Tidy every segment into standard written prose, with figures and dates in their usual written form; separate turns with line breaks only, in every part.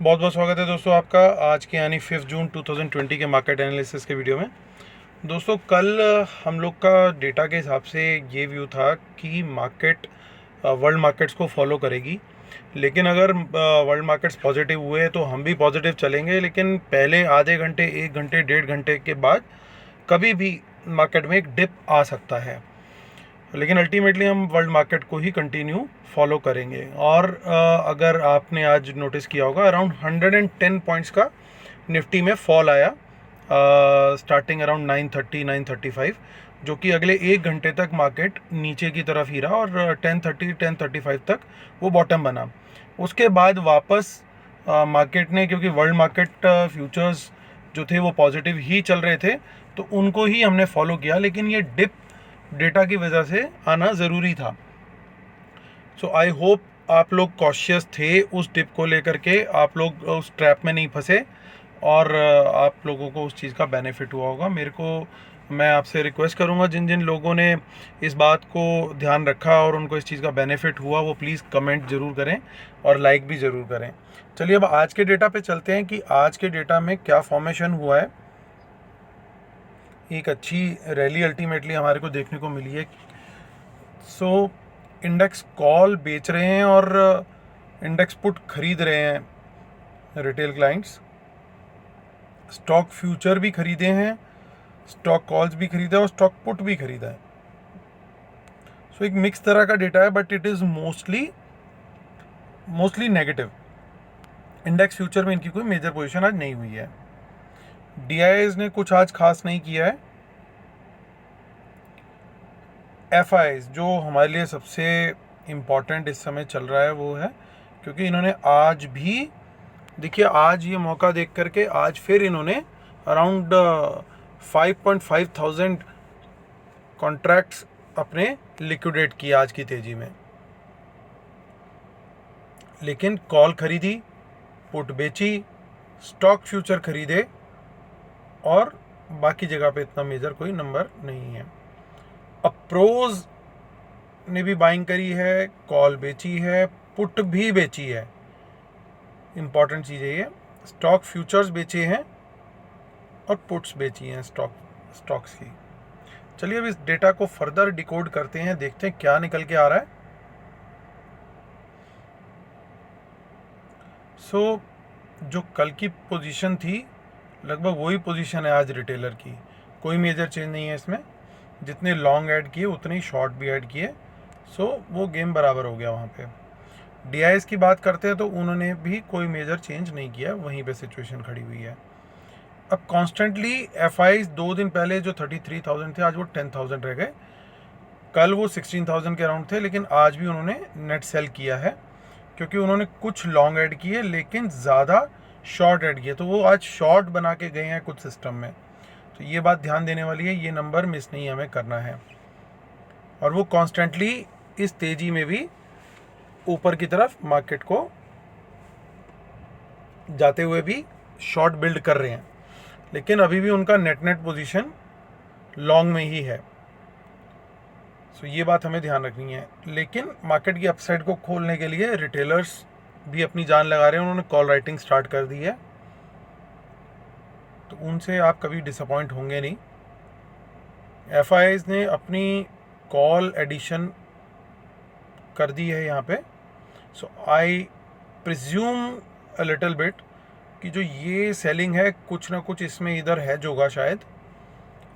बहुत बहुत स्वागत है दोस्तों आपका आज के यानी 5 जून 2020 के मार्केट एनालिसिस के वीडियो में। दोस्तों कल हम लोग का डेटा के हिसाब से ये व्यू था कि मार्केट वर्ल्ड मार्केट्स को फॉलो करेगी, लेकिन अगर वर्ल्ड मार्केट्स पॉजिटिव हुए तो हम भी पॉजिटिव चलेंगे, लेकिन पहले आधे घंटे 1 घंटे 1.5 घंटे के बाद कभी भी मार्केट में एक डिप आ सकता है। लेकिन अल्टीमेटली हम वर्ल्ड मार्केट को ही कंटिन्यू फॉलो करेंगे। और अगर आपने आज नोटिस किया होगा अराउंड 110 पॉइंट्स का निफ्टी में फॉल आया स्टार्टिंग अराउंड 9:30 9:35, जो कि अगले 1 घंटे तक मार्केट नीचे की तरफ ही रहा और 10:30 10:35 तक वो बॉटम बना। उसके बाद वापस मार्केट ने, क्योंकि वर्ल्ड मार्केट फ्यूचर्स जो थे वो पॉजिटिव ही चल रहे थे, तो उनको ही हमने फॉलो किया, लेकिन ये डिप डेटा की वजह से आना ज़रूरी था। सो आई होप आप लोग कॉशियस थे उस डिप को लेकर के, आप लोग उस ट्रैप में नहीं फंसे और आप लोगों को उस चीज़ का बेनिफिट हुआ होगा। मैं आपसे रिक्वेस्ट करूंगा, जिन जिन लोगों ने इस बात को ध्यान रखा और उनको इस चीज़ का बेनिफिट हुआ, वो प्लीज़ कमेंट ज़रूर करें और लाइक भी ज़रूर करें। चलिए अब आज के डेटा पे चलते हैं कि आज के डेटा में क्या फॉर्मेशन हुआ है। एक अच्छी रैली अल्टीमेटली हमारे को देखने को मिली है। सो इंडेक्स कॉल बेच रहे हैं और इंडेक्स पुट खरीद रहे हैं रिटेल क्लाइंट्स। स्टॉक फ्यूचर भी खरीदे हैं, स्टॉक कॉल्स भी खरीदा है और स्टॉक पुट भी खरीदा है। सो एक मिक्स तरह का डेटा है, but it is mostly negative. Index future में इनकी कोई मेजर पोजीशन आज नहीं हुई है। डीआईएस ने कुछ आज खास नहीं किया है। एफआईज जो हमारे लिए सबसे इम्पॉर्टेंट इस समय चल रहा है वो है, क्योंकि इन्होंने आज भी, देखिए आज ये मौका देख करके आज फिर इन्होंने अराउंड 5.5 थाउजेंड कॉन्ट्रैक्ट्स अपने लिक्विडेट किए आज की तेजी में। लेकिन कॉल खरीदी, पुट बेची, स्टॉक फ्यूचर खरीदे और बाकी जगह पे इतना मेजर कोई नंबर नहीं है। अप्रोज ने भी बाइंग करी है, कॉल बेची है, पुट भी बेची है। इंपॉर्टेंट चीज़ ये, स्टॉक फ्यूचर्स बेचे हैं और पुट्स बेची हैं स्टॉक्स की। चलिए अब इस डेटा को फर्दर डिकोड करते हैं, देखते हैं क्या निकल के आ रहा है। सो जो कल की पोजीशन थी लगभग वही पोजीशन है आज रिटेलर की, कोई मेजर चेंज नहीं है इसमें। जितने लॉन्ग ऐड किए उतने ही शॉर्ट भी ऐड किए, सो वो गेम बराबर हो गया वहाँ पे। डीआईएस की बात करते हैं तो उन्होंने भी कोई मेजर चेंज नहीं किया, वहीं पे सिचुएशन खड़ी हुई है। अब कॉन्स्टेंटली एफआईज 2 दिन पहले जो 33,000 थे आज वो 10,000 रह गए। कल वो 16,000 के अराउंड थे, लेकिन आज भी उन्होंने नेट सेल किया है, क्योंकि उन्होंने कुछ लॉन्ग ऐड किए लेकिन ज़्यादा शॉर्ट ऐड किए, तो वो आज शॉर्ट बना के गए हैं कुछ सिस्टम में। तो ये बात ध्यान देने वाली है, ये नंबर मिस नहीं हमें करना है। और वो कॉन्स्टेंटली इस तेजी में भी ऊपर की तरफ मार्केट को जाते हुए भी शॉर्ट बिल्ड कर रहे हैं, लेकिन अभी भी उनका नेट पोजीशन लॉन्ग में ही है। सो ये बात हमें ध्यान रखनी है। लेकिन मार्केट की अपसाइड को खोलने के लिए रिटेलर्स भी अपनी जान लगा रहे हैं, उन्होंने कॉल राइटिंग स्टार्ट कर दी है, तो उनसे आप कभी डिसअपॉइंट होंगे नहीं। एफआईज ने अपनी कॉल एडिशन कर दी है यहाँ पे। So I presume a little bit कि जो ये सेलिंग है कुछ ना कुछ इसमें इधर है जोगा शायद,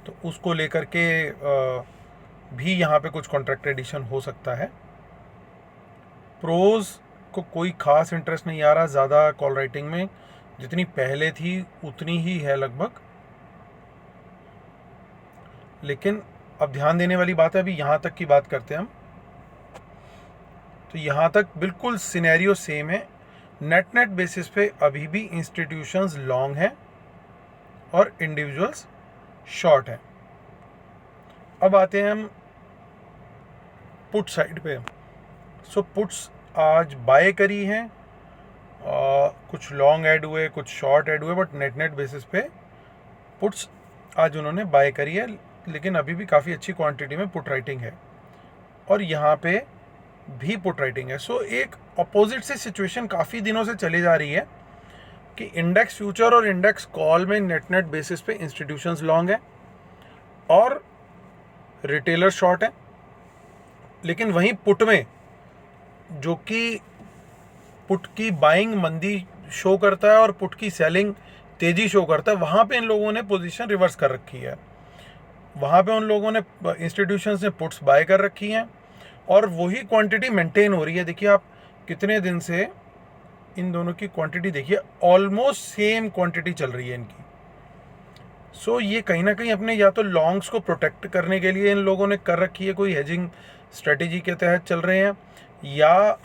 तो उसको लेकर के भी यहाँ पे कुछ कॉन्ट्रैक्ट एडिशन हो सकता है। प्रोज को कोई खास इंटरेस्ट नहीं आ रहा ज़्यादा कॉल राइटिंग में, जितनी पहले थी उतनी ही है लगभग। लेकिन अब ध्यान देने वाली बात है, अभी यहाँ तक की बात करते हैं हम, तो यहाँ तक बिल्कुल सिनेरियो सेम है। नेट बेसिस पे अभी भी इंस्टीट्यूशंस लॉन्ग हैं और इंडिविजुअल्स शॉर्ट हैं। अब आते हैं हम पुट साइड पे। सो पुट्स आज बाय करी हैं, कुछ लॉन्ग ऐड हुए, कुछ शॉर्ट ऐड हुए, बट नेट बेसिस पे पुट्स आज उन्होंने बाय करी है, लेकिन अभी भी काफ़ी अच्छी क्वांटिटी में पुट राइटिंग है और यहाँ पे भी पुट राइटिंग है। सो एक अपोजिट से सिचुएशन काफ़ी दिनों से चली जा रही है। कि इंडेक्स फ्यूचर और इंडेक्स कॉल में नेट बेसिस पे इंस्टीट्यूशंस लॉन्ग है और रिटेलर शॉर्ट है, लेकिन वहीं पुट में जो कि पुट की बाइंग मंदी शो करता है और पुट की सेलिंग तेजी शो करता है, वहाँ पे इन लोगों ने पोजीशन रिवर्स कर रखी है। वहाँ पे उन लोगों ने इंस्टीट्यूशंस ने पुट्स बाय कर रखी हैं और वही क्वांटिटी मेंटेन हो रही है। देखिए आप कितने दिन से इन दोनों की क्वांटिटी देखिए, ऑलमोस्ट सेम क्वांटिटी चल रही है इनकी। सो ये कहीं ना कहीं अपने या तो लॉन्ग्स को प्रोटेक्ट करने के लिए इन लोगों ने कर रखी है, कोई हेजिंग स्ट्रेटेजी के तहत चल रहे हैं, या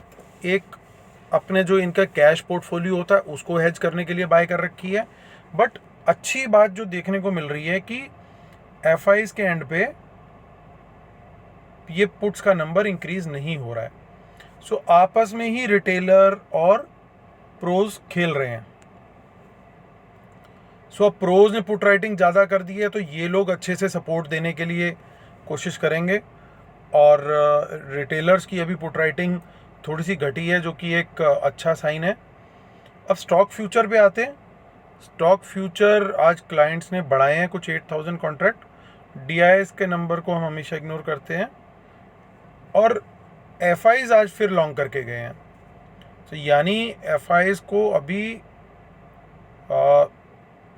एक अपने जो इनका कैश पोर्टफोलियो होता है उसको हेज करने के लिए बाय कर रखी है। बट अच्छी बात जो देखने को मिल रही है कि एफआईज के एंड पे ये पुट्स का नंबर इंक्रीज नहीं हो रहा है। सो आपस में ही रिटेलर और प्रोज खेल रहे हैं। सो अब प्रोज ने पुट राइटिंग ज़्यादा कर दी है तो ये लोग अच्छे से सपोर्ट देने के लिए कोशिश करेंगे, और रिटेलर्स की अभी पुट राइटिंग थोड़ी सी घटी है जो कि एक अच्छा साइन है। अब स्टॉक फ्यूचर पे आते हैं। स्टॉक फ्यूचर आज क्लाइंट्स ने बढ़ाए हैं कुछ 8000 कॉन्ट्रैक्ट। डीआईएस के नंबर को हम हमेशा इग्नोर करते हैं, और एफआईज आज फिर लॉन्ग करके गए हैं। तो यानी एफआईज को अभी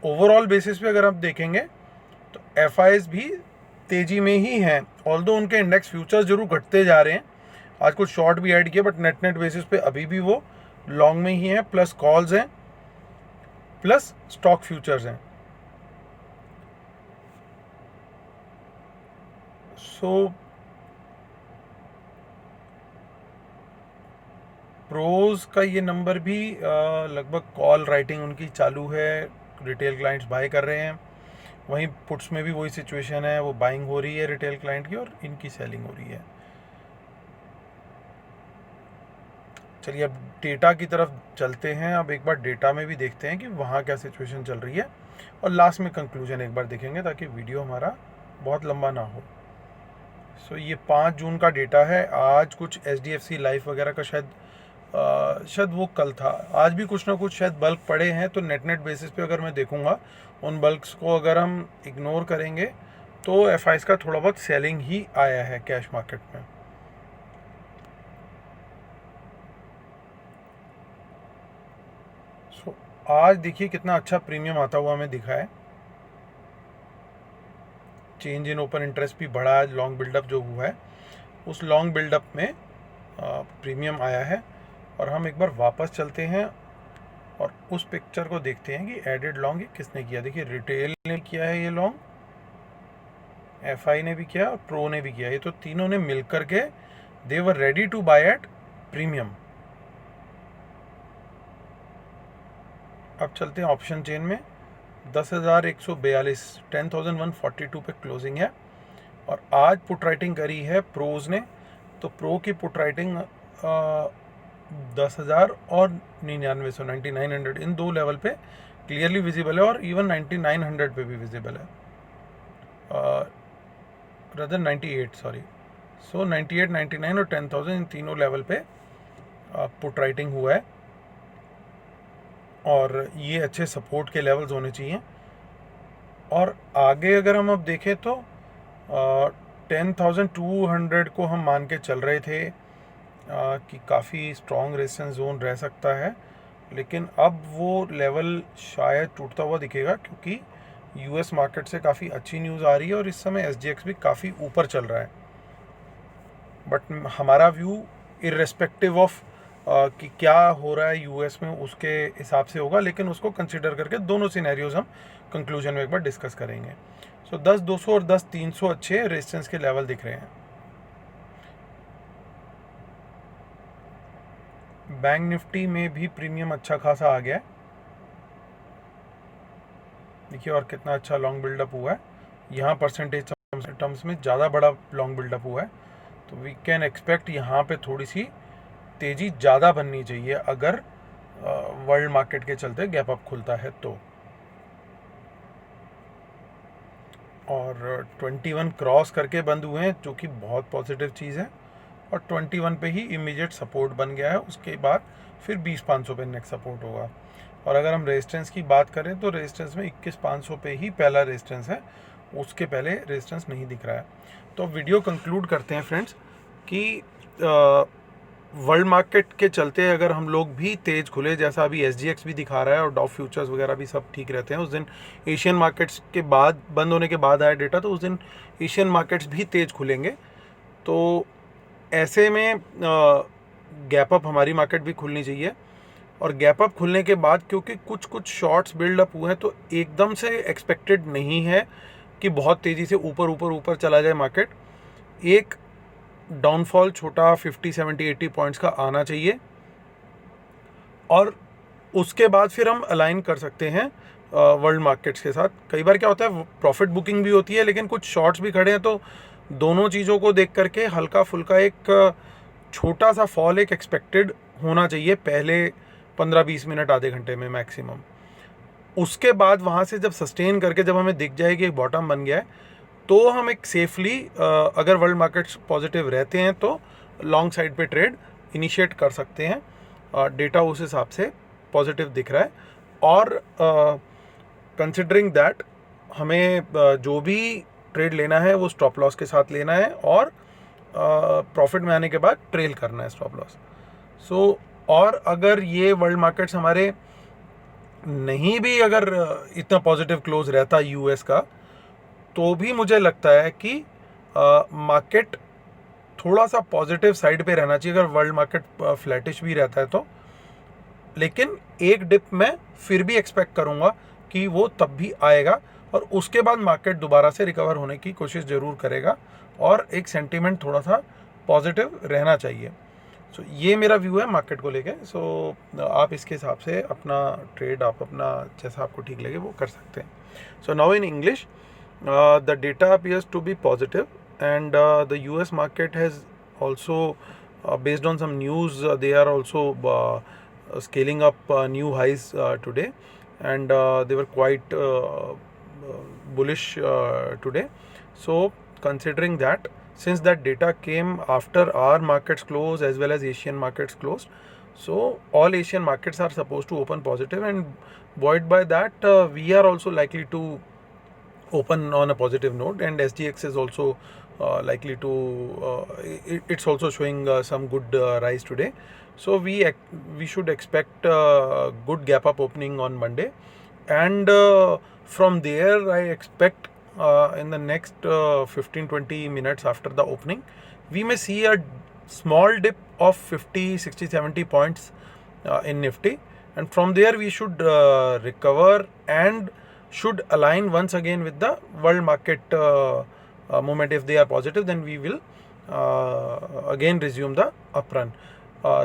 ओवरऑल बेसिस पे अगर आप देखेंगे तो एफआईज भी तेजी में ही हैं, ऑल्दो उनके इंडेक्स फ्यूचर्स जरूर घटते जा रहे हैं। आज कुछ शॉर्ट भी ऐड किए, बट नेट बेसिस पे अभी भी वो लॉन्ग में ही हैं, प्लस कॉल्स हैं, प्लस स्टॉक फ्यूचर्स हैं। सो प्रोज का ये नंबर भी लगभग कॉल राइटिंग उनकी चालू है, रिटेल क्लाइंट्स बाय कर रहे हैं। वहीं पुट्स में भी वही सिचुएशन है, वो बाइंग हो रही है रिटेल क्लाइंट की और इनकी सेलिंग हो रही है। चलिए अब डेटा की तरफ चलते हैं। अब एक बार डेटा में भी देखते हैं कि वहाँ क्या सिचुएशन चल रही है, और लास्ट में कंक्लूजन एक बार देखेंगे ताकि वीडियो हमारा बहुत लंबा ना हो। सो ये 5 जून का डेटा है। आज कुछ HDFC लाइफ वगैरह का शायद वो कल था, आज भी कुछ ना कुछ शायद बल्क पड़े हैं। तो नेट बेसिस पे अगर मैं देखूंगा उन बल्क्स को अगर हम इग्नोर करेंगे तो एफआईज का थोड़ा बहुत सेलिंग ही आया है कैश मार्केट में। सो आज देखिए कितना अच्छा प्रीमियम आता हुआ हमें दिखा है। चेंज इन ओपन इंटरेस्ट भी बढ़ा है। लॉन्ग बिल्डअप जो हुआ है उस लॉन्ग बिल्डअप में प्रीमियम आया है। और हम एक बार वापस चलते हैं और उस पिक्चर को देखते हैं कि एडेड लॉन्ग ये किसने किया। देखिए रिटेल ने किया है ये लॉन्ग, एफआई ने भी किया और प्रो ने भी किया। ये तो तीनों ने मिलकर के they were ready to buy at premium. अब चलते हैं ऑप्शन चेन में। 10,142 10,142 पे क्लोजिंग है, और आज पुट राइटिंग करी है प्रोज ने। तो प्रो की पुट राइटिंग 10,000 और 9900 9900 इन दो लेवल पे क्लियरली विजिबल है, और इवन 9900 पे भी विजिबल है, रदर 98 सॉरी। सो 98 99 और 10,000 इन तीनों लेवल पे पुट राइटिंग हुआ है, और ये अच्छे सपोर्ट के लेवल्स होने चाहिए। और आगे अगर हम अब देखें तो 10,200 को हम मान के चल रहे थे कि काफ़ी स्ट्रॉन्ग रेजिस्टेंस जोन रह सकता है, लेकिन अब वो लेवल शायद टूटता हुआ दिखेगा, क्योंकि यूएस मार्केट से काफ़ी अच्छी न्यूज़ आ रही है और इस समय SGX भी काफ़ी ऊपर चल रहा है। बट हमारा व्यू इर्रेस्पेक्टिव ऑफ कि क्या हो रहा है यूएस में उसके हिसाब से होगा, लेकिन उसको कंसिडर करके दोनों सिनेरियोज हम कंक्लूजन में एक बार डिस्कस करेंगे। सो 10,200 और 10,300 अच्छे रेजिस्टेंस के लेवल दिख रहे हैं। बैंक निफ्टी में भी प्रीमियम अच्छा खासा आ गया है, देखिए, और कितना अच्छा लॉन्ग बिल्डअप हुआ है। यहाँ परसेंटेज टर्म्स में ज़्यादा बड़ा लॉन्ग बिल्डअप हुआ है, तो वी कैन एक्सपेक्ट यहाँ पे थोड़ी सी तेज़ी ज़्यादा बननी चाहिए अगर वर्ल्ड मार्केट के चलते गैप अप खुलता है तो। और 21 क्रॉस करके बंद हुए हैं, जो कि बहुत पॉजिटिव चीज़ है, और 21 पे ही इमीडिएट सपोर्ट बन गया है। उसके बाद फिर 20,500 पे नेक्स्ट सपोर्ट होगा। और अगर हम रेजिस्टेंस की बात करें तो रेजिस्टेंस में 21,500 पे ही पहला रेजिस्टेंस है, उसके पहले रेजिस्टेंस नहीं दिख रहा है। तो वीडियो कंक्लूड करते हैं फ्रेंड्स कि वर्ल्ड मार्केट के चलते अगर हम लोग भी तेज़ खुले, जैसा अभी SGX भी दिखा रहा है और डॉव फ्यूचर्स वगैरह भी सब ठीक रहते हैं, उस दिन एशियन मार्केट्स के बाद बंद होने के बाद आया डेटा, तो उस दिन एशियन मार्केट्स भी तेज़ खुलेंगे। तो ऐसे में गैप अप हमारी मार्केट भी खुलनी चाहिए, और गैप अप खुलने के बाद क्योंकि कुछ शॉर्ट्स बिल्डअप हुए हैं तो एकदम से एक्सपेक्टेड नहीं है कि बहुत तेज़ी से ऊपर चला जाए मार्केट। एक डाउनफॉल छोटा 50, 70, 80 पॉइंट्स का आना चाहिए, और उसके बाद फिर हम अलाइन कर सकते हैं वर्ल्ड मार्केट्स के साथ। कई बार क्या होता है, प्रॉफिट बुकिंग भी होती है लेकिन कुछ शॉर्ट्स भी खड़े हैं, तो दोनों चीज़ों को देख करके हल्का फुल्का एक छोटा सा फॉल एक एक्सपेक्टेड होना चाहिए पहले 15-20 मिनट, आधे घंटे में मैक्सिमम। उसके बाद वहाँ से जब सस्टेन करके जब हमें दिख जाए कि एक बॉटम बन गया है, तो हम एक सेफली अगर वर्ल्ड मार्केट्स पॉजिटिव रहते हैं तो लॉन्ग साइड पे ट्रेड इनिशिएट कर सकते हैं। डेटा उस हिसाब से पॉजिटिव दिख रहा है, और कंसिडरिंग दैट हमें जो भी ट्रेड लेना है वो स्टॉप लॉस के साथ लेना है, और प्रॉफिट में आने के बाद ट्रेल करना है स्टॉप लॉस। सो और अगर ये वर्ल्ड मार्केट्स हमारे नहीं भी अगर इतना पॉजिटिव क्लोज रहता US का, तो भी मुझे लगता है कि मार्केट थोड़ा सा पॉजिटिव साइड पे रहना चाहिए अगर वर्ल्ड मार्केट फ्लैटिश भी रहता है तो। लेकिन एक डिप मैं फिर भी एक्सपेक्ट करूंगा कि वो तब भी आएगा, और उसके बाद मार्केट दोबारा से रिकवर होने की कोशिश ज़रूर करेगा, और एक सेंटीमेंट थोड़ा सा पॉजिटिव रहना चाहिए। सो ये मेरा व्यू है मार्केट को लेके। सो आप इसके हिसाब से अपना ट्रेड आप अपना जैसा आपको ठीक लगे वो कर सकते हैं। So now in English, the data appears to be positive, and the US market has also, based on some news, they are also scaling up new highs today, and they were quite bullish today. So considering that, since that data came after our markets closed as well as Asian markets closed, so all Asian markets are supposed to open positive, and buoyed by that, we are also likely to open on a positive note, and SGX is also likely to it's also showing some good rise today. So we should expect good gap up opening on Monday, and from there I expect in the next 15-20 minutes after the opening we may see a small dip of 50, 60, 70 points in Nifty, and from there we should recover and should align once again with the world market movement. If they are positive, then we will again resume the up run.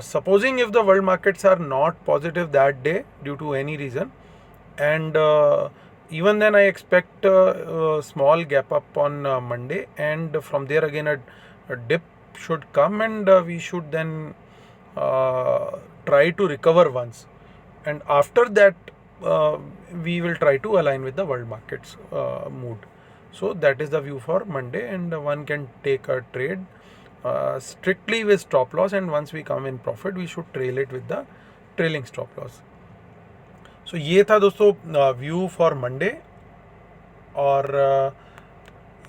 Supposing if the world markets are not positive that day due to any reason, and even then I expect a small gap up on Monday, and from there again a dip should come, and we should then try to recover once, and after that we will try to align with the world markets mood. So that is the view for Monday, and one can take a trade strictly with stop loss, and once we come in profit we should trail it with the trailing stop loss. So ये था दोस्तों view for Monday, और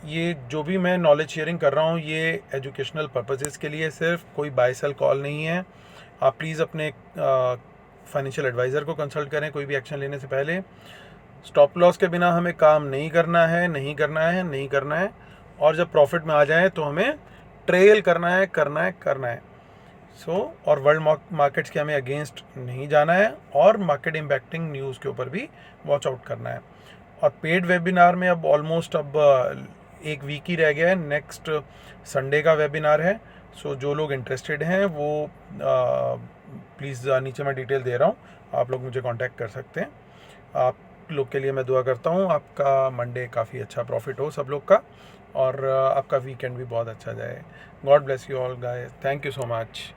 ये जो भी मैं knowledge sharing कर रहा हूँ ये एजुकेशनल पर्पसेस के लिए, सिर्फ कोई बाय सेल कॉल नहीं है। आप प्लीज़ अपने फाइनेंशियल एडवाइज़र को कंसल्ट करें कोई भी एक्शन लेने से पहले। स्टॉप लॉस के बिना हमें काम नहीं करना है, और जब प्रॉफिट में आ जाए तो हमें ट्रेल करना है। और वर्ल्ड मार्केट्स के हमें अगेंस्ट नहीं जाना है, और मार्केट इम्पैक्टिंग न्यूज़ के ऊपर भी वॉच आउट करना है। और पेड वेबिनार में अब ऑलमोस्ट एक वीक ही रह गया है, नेक्स्ट संडे का वेबिनार है। सो जो लोग इंटरेस्टेड हैं वो प्लीज़ नीचे मैं डिटेल दे रहा हूँ, आप लोग मुझे कांटेक्ट कर सकते हैं। आप लोग के लिए मैं दुआ करता हूँ आपका मंडे काफ़ी अच्छा प्रॉफिट हो सब लोग का, और आपका वीकेंड भी बहुत अच्छा जाए। God bless you all guys, thank you so much.